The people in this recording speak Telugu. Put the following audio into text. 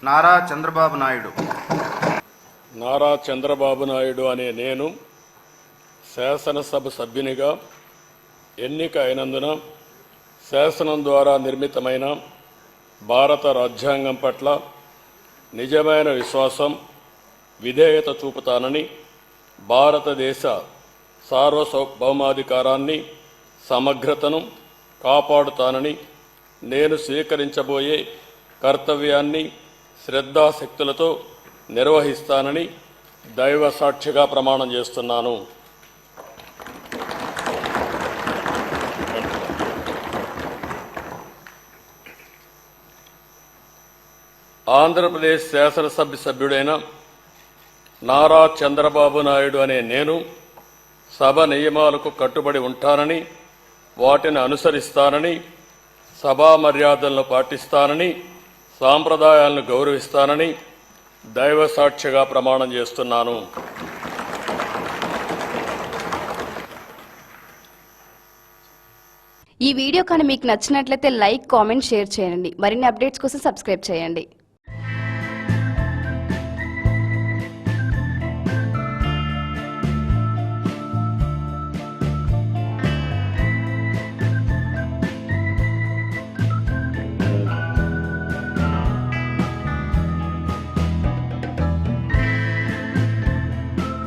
నారా చంద్రబాబు నాయుడు. నారా చంద్రబాబు నాయుడు అనే నేను శాసనసభ సభ్యునిగా ఎన్నిక అయినందున శాసనం ద్వారా నిర్మితమైన భారత రాజ్యాంగం పట్ల నిజమైన విశ్వాసం, విధేయత చూపుతానని, భారతదేశ సార్వభౌమాధికారాన్ని, సమగ్రతను కాపాడుతానని, నేను స్వీకరించబోయే కర్తవ్యాన్ని శ్రద్ధాశక్తులతో నిర్వహిస్తానని దైవ సాక్షిగా ప్రమాణం చేస్తున్నాను. ఆంధ్రప్రదేశ్ శాసనసభ సభ్యుడైన నారా చంద్రబాబు నాయుడు అనే నేను సభ నియమాలకు కట్టుబడి ఉంటానని, వాటిని అనుసరిస్తానని, సభా మర్యాదలను పాటిస్తానని, సాంప్రదాయాలను గౌరవిస్తానని దైవ సాక్షిగా ప్రమాణం చేస్తున్నాను. ఈ వీడియో కానీ మీకు నచ్చినట్లయితే లైక్, కామెంట్, షేర్ చేయండి. మరిన్ని అప్డేట్స్ కోసం సబ్స్క్రైబ్ చేయండి.